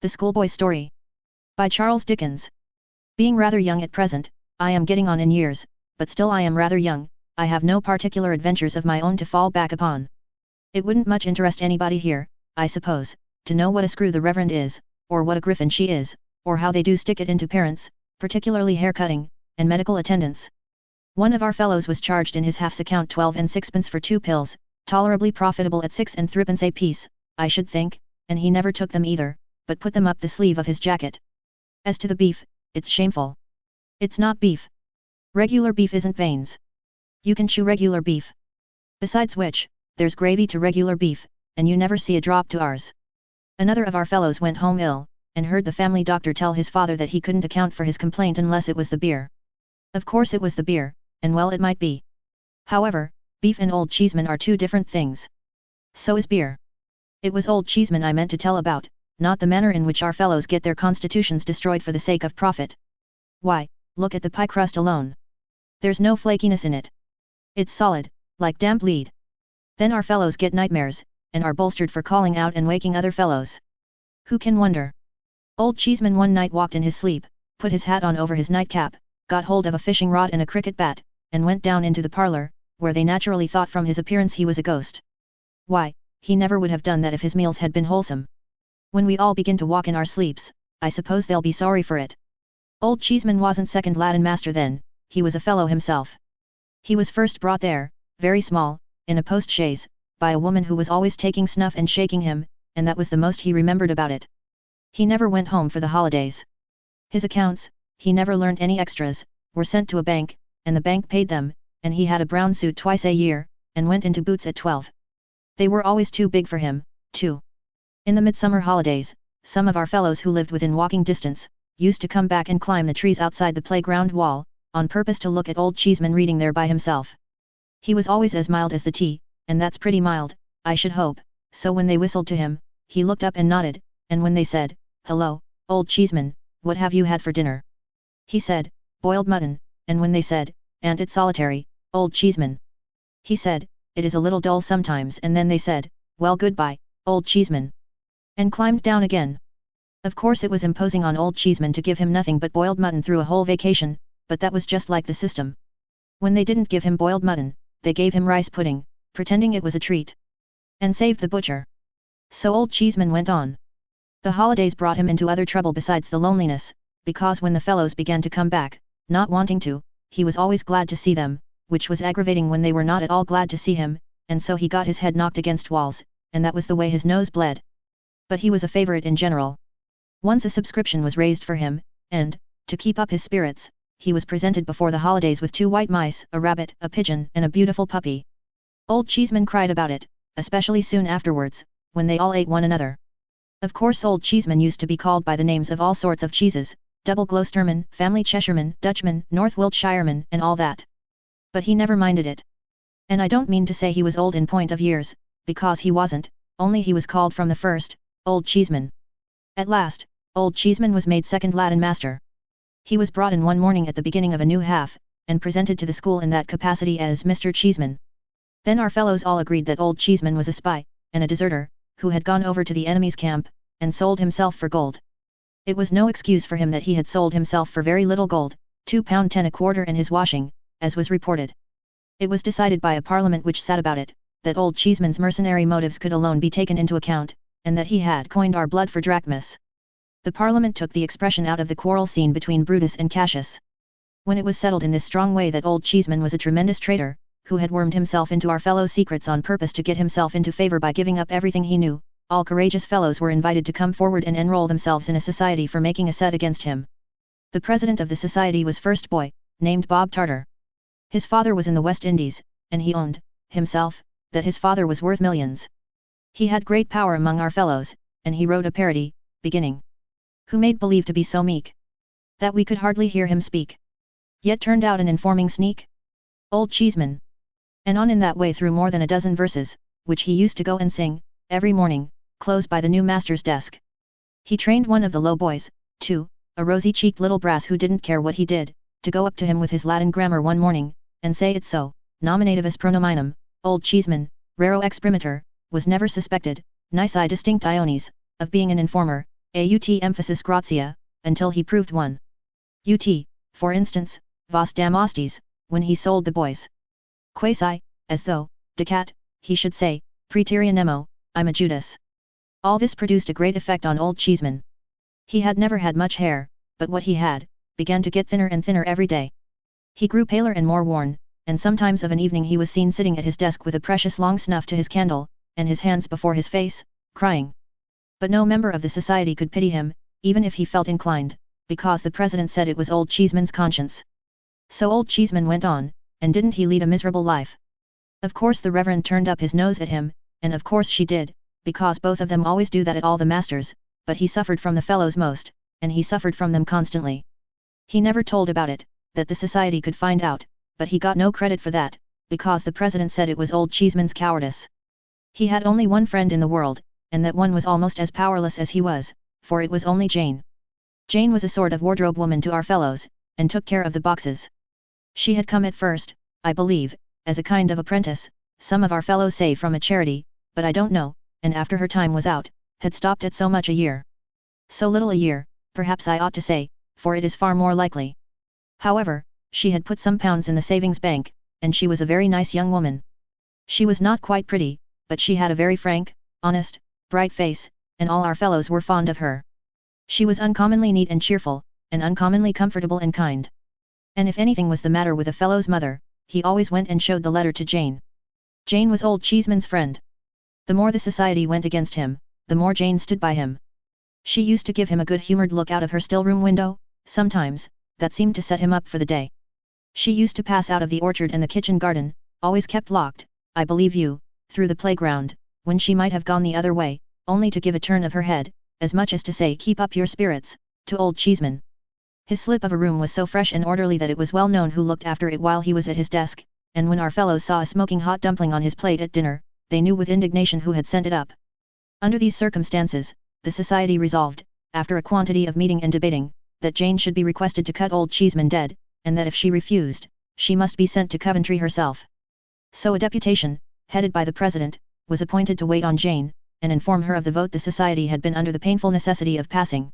The Schoolboy Story. By Charles Dickens. Being rather young at present, I am getting on in years, but still I am rather young, I have no particular adventures of my own to fall back upon. It wouldn't much interest anybody here, I suppose, to know what a screw the Reverend is, or what a griffin she is, or how they do stick it into parents, particularly hair-cutting, and medical attendance. One of our fellows was charged in his half's account 12 and 6pence for 2 pills, tolerably profitable at 6 and 3pence a piece, I should think, and he never took them either, but put them up the sleeve of his jacket. As to the beef, it's shameful. It's not beef. Regular beef isn't veins. You can chew regular beef. Besides which, there's gravy to regular beef, and you never see a drop to ours. Another of our fellows went home ill, and heard the family doctor tell his father that he couldn't account for his complaint unless it was the beer. Of course it was the beer, and well it might be. However, beef and old cheeseman are two different things. So is beer. It was old cheeseman I meant to tell about, not the manner in which our fellows get their constitutions destroyed for the sake of profit. Why, look at the pie crust alone. There's no flakiness in it. It's solid, like damp lead. Then our fellows get nightmares, and are bolstered for calling out and waking other fellows. Who can wonder? Old cheeseman one night walked in his sleep, put his hat on over his nightcap, got hold of a fishing rod and a cricket bat, and went down into the parlour, where they naturally thought from his appearance he was a ghost. Why, he never would have done that if his meals had been wholesome. When we all begin to walk in our sleeps, I suppose they'll be sorry for it. Old cheeseman wasn't second Latin master then, he was a fellow himself. He was first brought there, very small, in a post-chaise, by a woman who was always taking snuff and shaking him, and that was the most he remembered about it. He never went home for the holidays. His accounts, he never learnt any extras, were sent to a bank, and the bank paid them, and he had a brown suit twice a year, and went into boots at 12. They were always too big for him, too. In the midsummer holidays, some of our fellows who lived within walking distance, used to come back and climb the trees outside the playground wall, on purpose to look at old cheeseman reading there by himself. He was always as mild as the tea, and that's pretty mild, I should hope, so when they whistled to him, he looked up and nodded, and when they said, "Hello, old cheeseman, what have you had for dinner?" he said, "Boiled mutton," and when they said, "And it's solitary, old cheeseman," he said, "It is a little dull sometimes," and then they said, "Well, goodbye, old cheeseman," and climbed down again. Of course it was imposing on old cheeseman to give him nothing but boiled mutton through a whole vacation, but that was just like the system. When they didn't give him boiled mutton, they gave him rice pudding, pretending it was a treat. And saved the butcher. So old cheeseman went on. The holidays brought him into other trouble besides the loneliness, because when the fellows began to come back, not wanting to, he was always glad to see them, which was aggravating when they were not at all glad to see him, and so he got his head knocked against walls, and that was the way his nose bled. But he was a favourite in general. Once a subscription was raised for him, and, to keep up his spirits, he was presented before the holidays with 2 white mice, a rabbit, a pigeon, and a beautiful puppy. Old cheeseman cried about it, especially soon afterwards, when they all ate one another. Of course old cheeseman used to be called by the names of all sorts of cheeses, double Gloucesterman, family Cheshireman, Dutchman, North Wiltshireman, and all that. But he never minded it. And I don't mean to say he was old in point of years, because he wasn't, only he was called from the first, old cheeseman. At last, old cheeseman was made second Latin master. He was brought in one morning at the beginning of a new half, and presented to the school in that capacity as Mr. Cheeseman. Then our fellows all agreed that old cheeseman was a spy, and a deserter, who had gone over to the enemy's camp, and sold himself for gold. It was no excuse for him that he had sold himself for very little gold, £2.10 a quarter in his washing, as was reported. It was decided by a parliament which sat about it, that old cheeseman's mercenary motives could alone be taken into account, and that he had coined our blood for drachmas. The parliament took the expression out of the quarrel scene between Brutus and Cassius. When it was settled in this strong way that old cheeseman was a tremendous traitor, who had wormed himself into our fellows' secrets on purpose to get himself into favour by giving up everything he knew, all courageous fellows were invited to come forward and enroll themselves in a society for making a set against him. The president of the society was first boy, named Bob Tarter. His father was in the West Indies, and he owned, himself, that his father was worth millions. He had great power among our fellows, and he wrote a parody, beginning, "Who made believe to be so meek that we could hardly hear him speak, yet turned out an informing sneak? Old cheeseman." And on in that way through more than a dozen verses, which he used to go and sing, every morning, close by the new master's desk. He trained one of the low boys, too, a rosy-cheeked little brass who didn't care what he did, to go up to him with his Latin grammar one morning, and say it's so, nominativus pronominum, old cheeseman, raro exprimatur, was never suspected, nisi distinct iones, of being an informer, Aut emphasis gratia, until he proved one. Ut, for instance, vos damostes, when he sold the boys. Quasi, as though, dicat, he should say, praeterea nemo, I'm a Judas. All this produced a great effect on Old Cheeseman. He had never had much hair, but what he had, began to get thinner and thinner every day. He grew paler and more worn, and sometimes of an evening he was seen sitting at his desk with a precious long snuff to his candle, and his hands before his face, crying. But no member of the society could pity him, even if he felt inclined, because the president said it was Old Cheeseman's conscience. So Old Cheeseman went on, and didn't he lead a miserable life? Of course the Reverend turned up his nose at him, and of course she did, because both of them always do that at all the masters, but he suffered from the fellows most, and he suffered from them constantly. He never told about it, that the society could find out, but he got no credit for that, because the president said it was Old Cheeseman's cowardice. He had only one friend in the world, and that one was almost as powerless as he was, for it was only Jane. Jane was a sort of wardrobe woman to our fellows, and took care of the boxes. She had come at first, I believe, as a kind of apprentice, some of our fellows say from a charity, but I don't know, and after her time was out, had stopped at so much a year. So little a year, perhaps I ought to say, for it is far more likely. However, she had put some pounds in the savings bank, and she was a very nice young woman. She was not quite pretty, but she had a very frank, honest, bright face, and all our fellows were fond of her. She was uncommonly neat and cheerful, and uncommonly comfortable and kind. And if anything was the matter with a fellow's mother, he always went and showed the letter to Jane. Jane was Old Cheeseman's friend. The more the society went against him, the more Jane stood by him. She used to give him a good-humoured look out of her still-room window, sometimes, that seemed to set him up for the day. She used to pass out of the orchard and the kitchen garden, always kept locked, I believe you, through the playground, when she might have gone the other way, only to give a turn of her head, as much as to say keep up your spirits, to Old Cheeseman. His slip of a room was so fresh and orderly that it was well known who looked after it while he was at his desk, and when our fellows saw a smoking hot dumpling on his plate at dinner, they knew with indignation who had sent it up. Under these circumstances, the society resolved, after a quantity of meeting and debating, that Jane should be requested to cut Old Cheeseman dead, and that if she refused, she must be sent to Coventry herself. So a deputation, headed by the president, was appointed to wait on Jane, and inform her of the vote the society had been under the painful necessity of passing.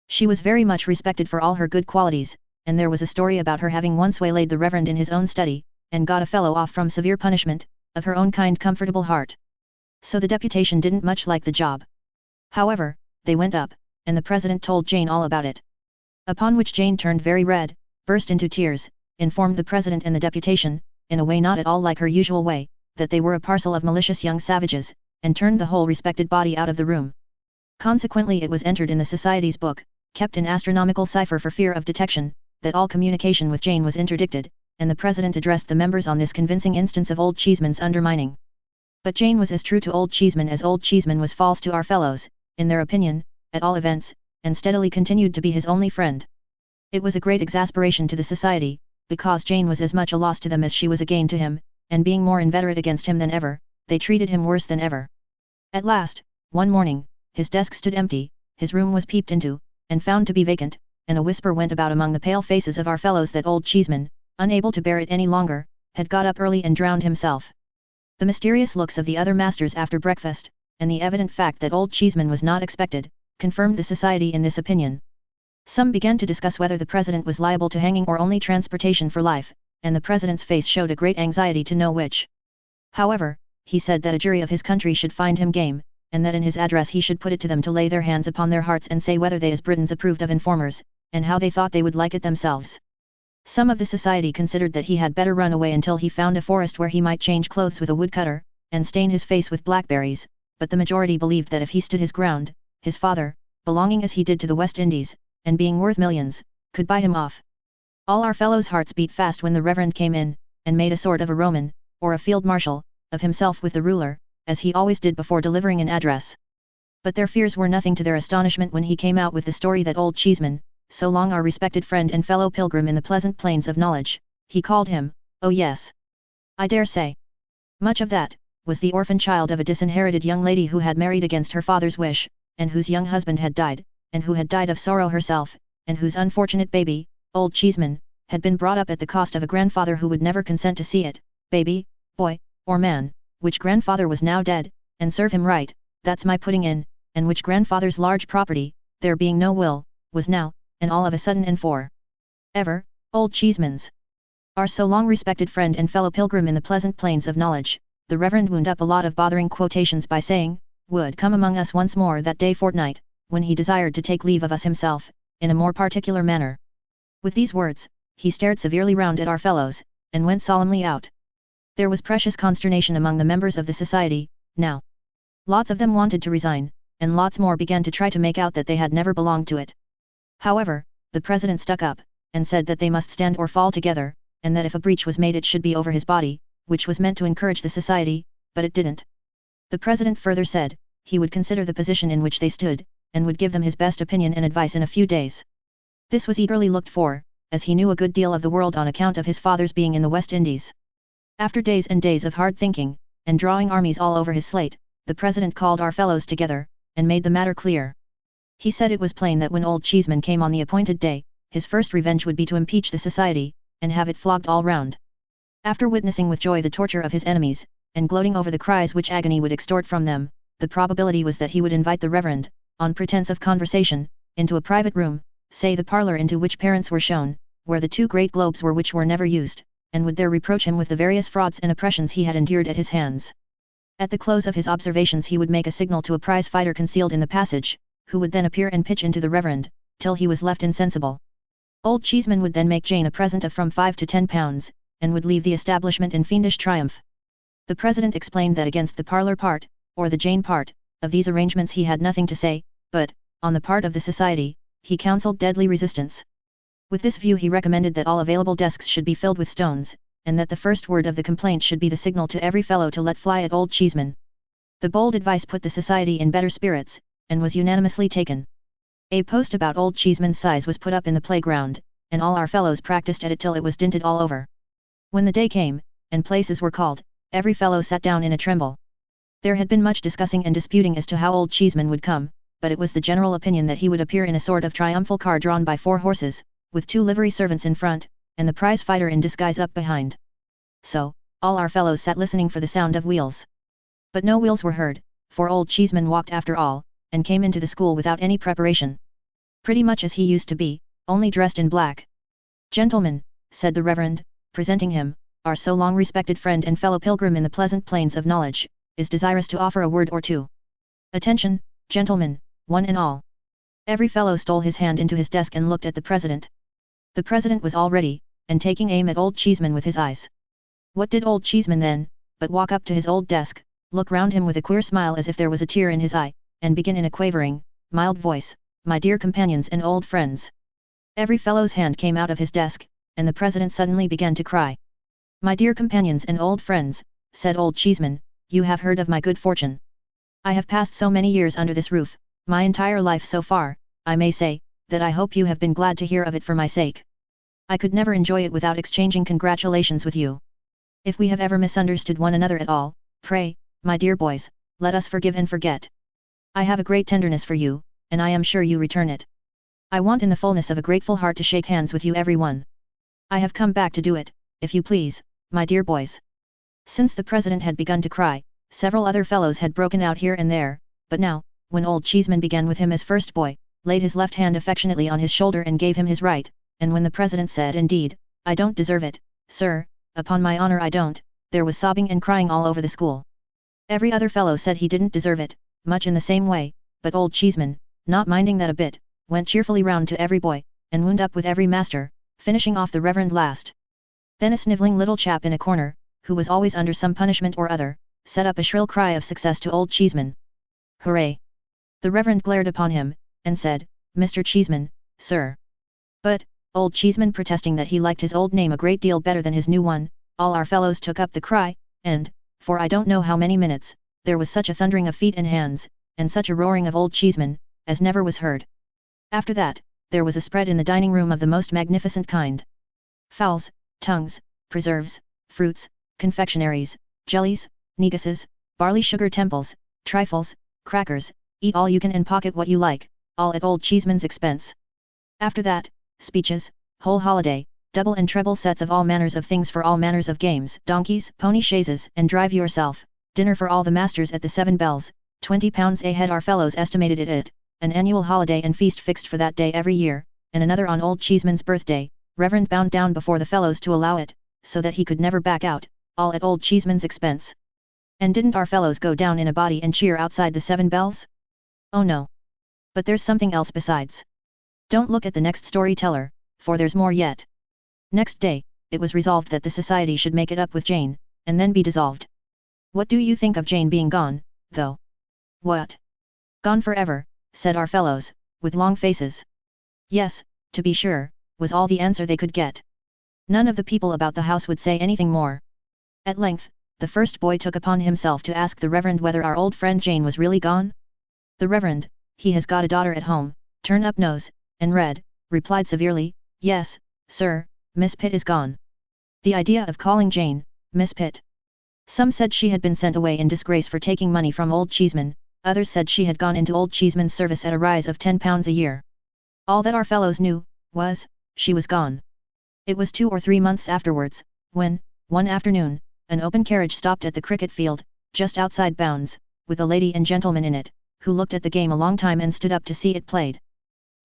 She was very much respected for all her good qualities, and there was a story about her having once waylaid the Reverend in his own study, and got a fellow off from severe punishment, of her own kind comfortable heart. So the deputation didn't much like the job. However, they went up, and the president told Jane all about it. Upon which Jane turned very red, burst into tears, informed the president and the deputation, in a way not at all like her usual way, that they were a parcel of malicious young savages, and turned the whole respected body out of the room. Consequently it was entered in the society's book, kept in astronomical cipher for fear of detection, that all communication with Jane was interdicted, and the president addressed the members on this convincing instance of Old Cheeseman's undermining. But Jane was as true to Old Cheeseman as Old Cheeseman was false to our fellows, in their opinion, at all events, and steadily continued to be his only friend. It was a great exasperation to the society, because Jane was as much a loss to them as she was a gain to him, and being more inveterate against him than ever, they treated him worse than ever. At last, one morning, his desk stood empty, his room was peeped into, and found to be vacant, and a whisper went about among the pale faces of our fellows that Old Cheeseman, unable to bear it any longer, had got up early and drowned himself. The mysterious looks of the other masters after breakfast, and the evident fact that Old Cheeseman was not expected, confirmed the society in this opinion. Some began to discuss whether the president was liable to hanging or only transportation for life, and the president's face showed a great anxiety to know which. However, he said that a jury of his country should find him game, and that in his address he should put it to them to lay their hands upon their hearts and say whether they as Britons approved of informers, and how they thought they would like it themselves. Some of the society considered that he had better run away until he found a forest where he might change clothes with a woodcutter, and stain his face with blackberries, but the majority believed that if he stood his ground, his father, belonging as he did to the West Indies, and being worth millions, could buy him off. All our fellows' hearts beat fast when the Reverend came in, and made a sort of a Roman, or a field marshal, of himself with the ruler, as he always did before delivering an address. But their fears were nothing to their astonishment when he came out with the story that Old Cheeseman, so long our respected friend and fellow pilgrim in the pleasant plains of knowledge, he called him, oh yes, I dare say. Much of that, was the orphan child of a disinherited young lady who had married against her father's wish, and whose young husband had died, and who had died of sorrow herself, and whose unfortunate baby, Old Cheeseman, had been brought up at the cost of a grandfather who would never consent to see it, baby, boy, or man, which grandfather was now dead, and serve him right, that's my putting in, and which grandfather's large property, there being no will, was now, and all of a sudden and for ever, old Cheeseman's. Our so long respected friend and fellow pilgrim in the pleasant plains of knowledge, the Reverend wound up a lot of bothering quotations by saying, would come among us once more that day fortnight, when he desired to take leave of us himself, in a more particular manner. With these words, he stared severely round at our fellows, and went solemnly out. There was precious consternation among the members of the society, now. Lots of them wanted to resign, and lots more began to try to make out that they had never belonged to it. However, the president stuck up, and said that they must stand or fall together, and that if a breach was made it should be over his body, which was meant to encourage the society, but it didn't. The president further said, he would consider the position in which they stood, and would give them his best opinion and advice in a few days. This was eagerly looked for, as he knew a good deal of the world on account of his father's being in the West Indies. After days and days of hard thinking, and drawing armies all over his slate, the president called our fellows together, and made the matter clear. He said it was plain that when old Cheeseman came on the appointed day, his first revenge would be to impeach the society, and have it flogged all round. After witnessing with joy the torture of his enemies, and gloating over the cries which agony would extort from them, the probability was that he would invite the Reverend, on pretence of conversation, into a private room, say the parlour into which parents were shown, where the two great globes were which were never used, and would there reproach him with the various frauds and oppressions he had endured at his hands. At the close of his observations he would make a signal to a prize fighter concealed in the passage, who would then appear and pitch into the Reverend, till he was left insensible. Old Cheeseman would then make Jane a present of from £5 to £10, and would leave the establishment in fiendish triumph. The president explained that against the parlour part, or the Jane part, of these arrangements he had nothing to say, but, on the part of the society, he counselled deadly resistance. With this view he recommended that all available desks should be filled with stones, and that the first word of the complaint should be the signal to every fellow to let fly at old Cheeseman. The bold advice put the society in better spirits, and was unanimously taken. A post about old Cheeseman's size was put up in the playground, and all our fellows practised at it till it was dinted all over. When the day came, and places were called, every fellow sat down in a tremble. There had been much discussing and disputing as to how old Cheeseman would come, but it was the general opinion that he would appear in a sort of triumphal car drawn by 4 horses, with 2 livery servants in front, and the prize fighter in disguise up behind. So, all our fellows sat listening for the sound of wheels. But no wheels were heard, for old Cheeseman walked after all, and came into the school without any preparation. Pretty much as he used to be, only dressed in black. "Gentlemen," said the Reverend, presenting him, "our so long respected friend and fellow pilgrim in the pleasant plains of knowledge, is desirous to offer a word or two. Attention, gentlemen, one and all." Every fellow stole his hand into his desk and looked at the president. The president was all ready, and taking aim at old Cheeseman with his eyes. What did old Cheeseman then, but walk up to his old desk, look round him with a queer smile as if there was a tear in his eye, and begin in a quavering, mild voice, "My dear companions and old friends." Every fellow's hand came out of his desk, and the president suddenly began to cry. "My dear companions and old friends," said old Cheeseman, "you have heard of my good fortune. I have passed so many years under this roof, my entire life so far, I may say, that I hope you have been glad to hear of it for my sake. I could never enjoy it without exchanging congratulations with you. If we have ever misunderstood one another at all, pray, my dear boys, let us forgive and forget. I have a great tenderness for you, and I am sure you return it. I want in the fullness of a grateful heart to shake hands with you every one. I have come back to do it, if you please, my dear boys." Since the president had begun to cry, several other fellows had broken out here and there, but now, when old Cheeseman began with him as first boy, laid his left hand affectionately on his shoulder and gave him his right, and when the president said, "Indeed, I don't deserve it, sir, upon my honor I don't," there was sobbing and crying all over the school. Every other fellow said he didn't deserve it, much in the same way, but old Cheeseman, not minding that a bit, went cheerfully round to every boy, and wound up with every master, finishing off the Reverend last. Then a snivelling little chap in a corner, who was always under some punishment or other, set up a shrill cry of success to old Cheeseman. "Hooray!" The Reverend glared upon him, and said, "Mr. Cheeseman, sir." But, old Cheeseman protesting that he liked his old name a great deal better than his new one, all our fellows took up the cry, and, for I don't know how many minutes, there was such a thundering of feet and hands, and such a roaring of old Cheeseman, as never was heard. After that, there was a spread in the dining room of the most magnificent kind. Fowls, tongues, preserves, fruits, confectionaries, jellies, neguses, barley sugar temples, trifles, crackers, eat all you can and pocket what you like, all at old Cheeseman's expense. After that, speeches, whole holiday, double and treble sets of all manners of things for all manners of games, donkeys, pony chaises, and drive yourself, dinner for all the masters at the 7 Bells, £20 a head our fellows estimated it at, an annual holiday and feast fixed for that day every year, and another on Old Cheeseman's birthday. Reverend bowed down before the fellows to allow it, so that he could never back out, all at Old Cheeseman's expense. And didn't our fellows go down in a body and cheer outside the 7 Bells? Oh no. But there's something else besides. Don't look at the next storyteller, for there's more yet. Next day, it was resolved that the society should make it up with Jane, and then be dissolved. What do you think of Jane being gone, though? What? Gone forever, said our fellows, with long faces. Yes, to be sure, was all the answer they could get. None of the people about the house would say anything more. At length, the first boy took upon himself to ask the Reverend whether our old friend Jane was really gone. The Reverend, he has got a daughter at home, turn up nose, and red, replied severely, yes, sir, Miss Pitt is gone. The idea of calling Jane, Miss Pitt. Some said she had been sent away in disgrace for taking money from Old Cheeseman, others said she had gone into Old Cheeseman's service at a rise of £10 a year. All that our fellows knew, was, she was gone. It was 2 or 3 months afterwards, when, one afternoon, an open carriage stopped at the cricket field, just outside bounds, with a lady and gentleman in it, who looked at the game a long time and stood up to see it played.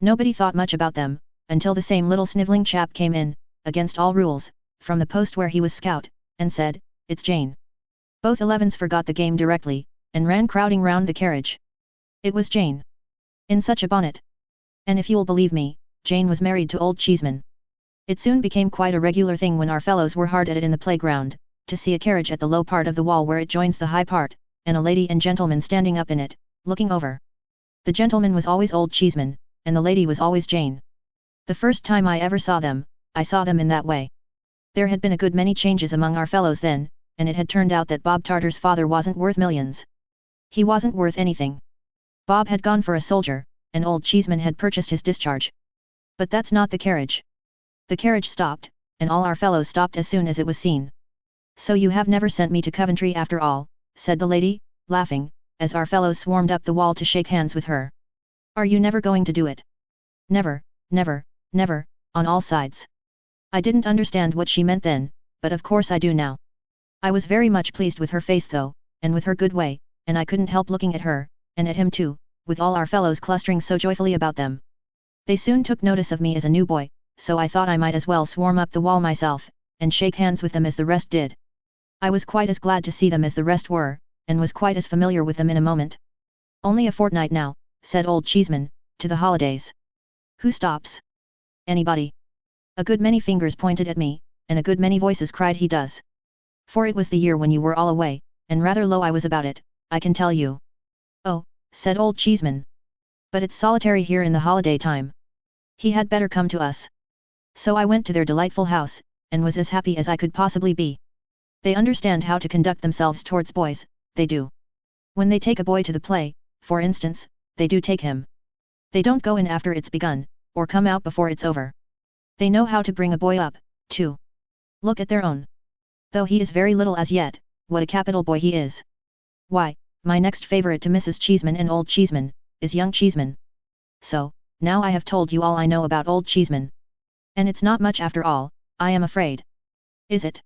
Nobody thought much about them, until the same little snivelling chap came in, against all rules, from the post where he was scout, and said, it's Jane. Both 11s forgot the game directly, and ran crowding round the carriage. It was Jane. In such a bonnet. And if you'll believe me, Jane was married to Old Cheeseman. It soon became quite a regular thing when our fellows were hard at it in the playground, to see a carriage at the low part of the wall where it joins the high part, and a lady and gentleman standing up in it, looking over. The gentleman was always Old Cheeseman, and the lady was always Jane. The first time I ever saw them, I saw them in that way. There had been a good many changes among our fellows then, and it had turned out that Bob Tarter's father wasn't worth millions. He wasn't worth anything. Bob had gone for a soldier, and Old Cheeseman had purchased his discharge. But that's not the carriage. The carriage stopped, and all our fellows stopped as soon as it was seen. So you have never sent me to Coventry after all, said the lady, laughing, as our fellows swarmed up the wall to shake hands with her. Are you never going to do it? Never, never, never, on all sides. I didn't understand what she meant then, but of course I do now. I was very much pleased with her face though, and with her good way, and I couldn't help looking at her, and at him too, with all our fellows clustering so joyfully about them. They soon took notice of me as a new boy, so I thought I might as well swarm up the wall myself, and shake hands with them as the rest did. I was quite as glad to see them as the rest were, and was quite as familiar with them in a moment. Only a fortnight now, said Old Cheeseman, to the holidays. Who stops? Anybody. A good many fingers pointed at me, and a good many voices cried he does. For it was the year when you were all away, and rather low I was about it, I can tell you. Oh, said Old Cheeseman. But it's solitary here in the holiday time. He had better come to us. So I went to their delightful house, and was as happy as I could possibly be. They understand how to conduct themselves towards boys, they do. When they take a boy to the play, for instance, they do take him. They don't go in after it's begun, or come out before it's over. They know how to bring a boy up, too. Look at their own. Though he is very little as yet, what a capital boy he is. Why, my next favourite to Mrs. Cheeseman and Old Cheeseman, is young Cheeseman. So, now I have told you all I know about Old Cheeseman. And it's not much after all, I am afraid. Is it?